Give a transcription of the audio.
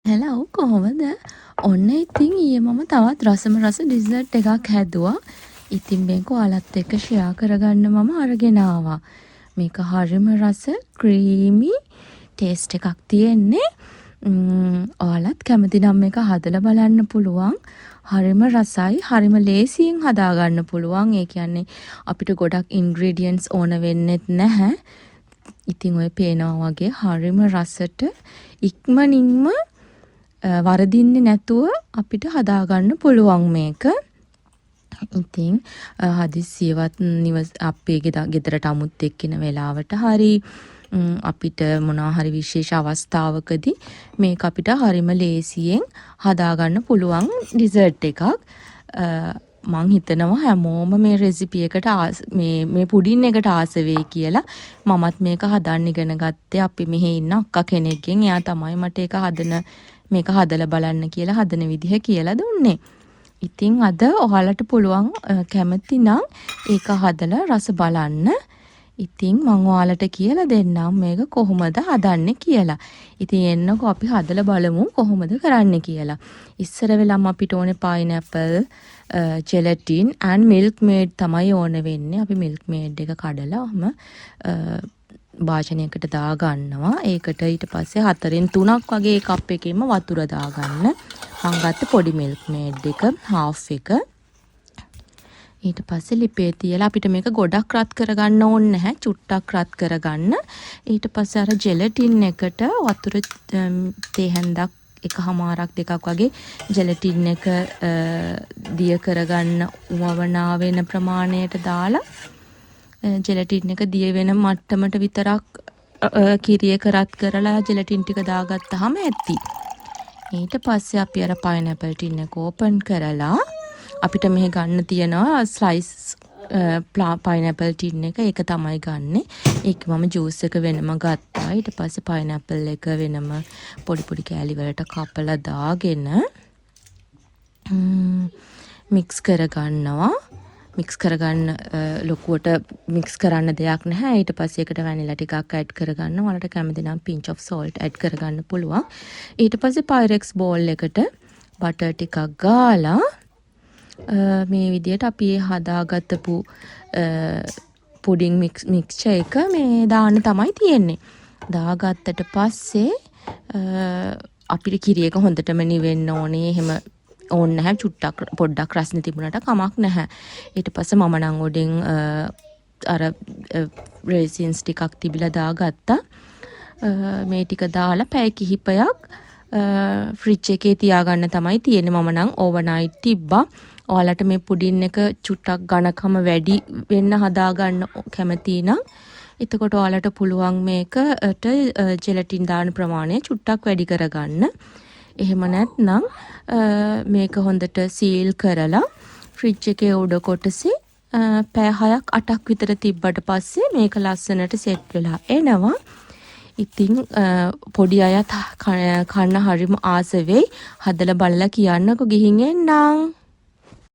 හෙලව් කොහොමද? ඔන්න ඉතින් ඊයේ මම තවත් රසම රස ඩිසර්ට් එකක් හැදුවා. ඉතින් මේක ඔයාලත් එක්ක ෂෙයා කරගන්න මම අරගෙන ආවා. මේක හරිම රස ක්‍රීමි ටේස්ට් එකක් තියෙන්නේ. ඔයාලත් කැමති නම් මේක හදලා බලන්න පුළුවන්. හරිම රසයි, හරිම ලේසියෙන් හදාගන්න පුළුවන්. ඒ කියන්නේ අපිට ගොඩක් ඉන්ග්‍රීඩියන්ට්ස් ඕන වෙන්නෙත් නැහැ. ඉතින් ඔය පේනවා වගේ හරිම රසට ඉක්මනින්ම වරදින්නේ නැතුව අපිට හදාගන්න පුළුවන් මේක. ඉතින් හදිස්සියවත් අපේ ගෙදරට අමුත් එක්කින වෙලාවට හරි අපිට මොනවා හරි විශේෂ අවස්ථාවකදී මේක අපිට හරිම ලේසියෙන් හදාගන්න පුළුවන් ඩිසර්ට් එකක්. මං හිතනවා හැමෝම මේ රෙසිපි එකට මේ පුඩින් එකට ආස වෙයි කියලා. මමත් මේක හදන්න ඉගෙන ගත්තේ අපි මෙහි ඉන්න අක්කා කෙනෙක්ගෙන්. එයා තමයි මට මේක හදලා බලන්න කියලා හදන විදිහ කියලා දුන්නේ. ඉතින් අද ඔයාලට පුළුවන් කැමති නම් ඒක හදලා රස බලන්න. ඉතින් මම ඔයාලට කියලා දෙන්නම් මේක කොහොමද හදන්නේ කියලා. ඉතින් එන්නකෝ අපි හදලා බලමු කොහොමද කරන්න කියලා. ඉස්සර වෙලම අපිට ඕනේ pineapple, gelatin and milk maid තමයි ඕන වෙන්නේ. අපි milk maid එක කඩලාම භාජනයකට දා ගන්නවා. ඒකට ඊට පස්සේ 4න් 3ක් වගේ කප් එකකින්ම වතුර දාගන්න. මම ගත්ත පොඩි milk maid එක half එක. ඊට පස්සේ ලිපේ තියලා අපිට මේක ගොඩක් රත් කරගන්න ඕනේ නැහැ. චුට්ටක් රත් කරගන්න. ඊට පස්සේ අර ජෙලටින් එකට වතුර තේ හැන්දක් එකමාරක් දෙකක් වගේ ජෙලටින් එක දිය කරගන්න උවමනා වෙන ප්‍රමාණයට දාලා ජෙලටින් එක දිය වෙන මට්ටමට විතරක් කිරියක රත් කරලා ජෙලටින් ටික දාගත්තාම ඇති. ඊට පස්සේ අපි අර පයිනැපල් ටින් එක ඕපන් කරලා අපිට මෙහෙ ගන්න තියෙනවා ස්ලයිස් පයිනැපල් ටින් එක. ඒක තමයි ගන්නෙ. ඒක මම ජූස් එක වෙනම ගත්තා. ඊට පස්සේ පයිනැපල් එක වෙනම පොඩි පොඩි කෑලි වලට කපලා දාගෙන මික්ස් කරගන්නවා. මික්ස් කරගන්න ලොකුවට මික්ස් කරන්න දෙයක් නැහැ. ඊට පස්සේ ඒකට වැනිලා ටිකක් ඇඩ් කරගන්න. ඔයාලට කැමති නම් pinch of salt ඇඩ් කරගන්න පුළුවන්. ඊට පස්සේ Pyrex bowl එකට බටර් ටිකක් ගාලා මේ විදියට අපි හදාගත්තපු පුඩින් මික්ස්චර් එක මේ දාන්න තමයි තියෙන්නේ. දාගත්තට පස්සේ අපිට කිරි එක හොඳටම නිවෙන්න ඕනේ. එහෙම ඕනේ නැහැ. චුට්ටක් පොඩ්ඩක් රස්නේ තිබුණාට කමක් නැහැ. ඊට පස්සේ මම නම් උඩින් අර රේසින්ස් ටිකක් තිබිලා දාගත්තා. මේ ටික දාලා පැය කිහිපයක් ෆ්‍රිජ් එකේ තියාගන්න තමයි තියෙන්නේ. මම නම් ඕවර්නයිට් තිබ්බා. ඔයාලට මේ පුඩින් එක චුට්ටක් ඝනකම වැඩි වෙන්න හදාගන්න කැමති නම් එතකොට ඔයාලට පුළුවන් මේකට ජෙලටින් දාන ප්‍රමාණය චුට්ටක් වැඩි කරගන්න. එහෙම නැත්නම් මේක හොඳට සීල් කරලා ෆ්‍රිජ් එකේ උඩ කොටසේ පැය 6ක් 8ක් විතර තිබ්බට පස්සේ මේක ලස්සනට සෙට් වෙලා එනවා. ඉතින් පොඩි අයත් කන්න හරිම ආස වෙයි. හදලා බලලා කියන්නකෝ ගිහින් එන්නම්.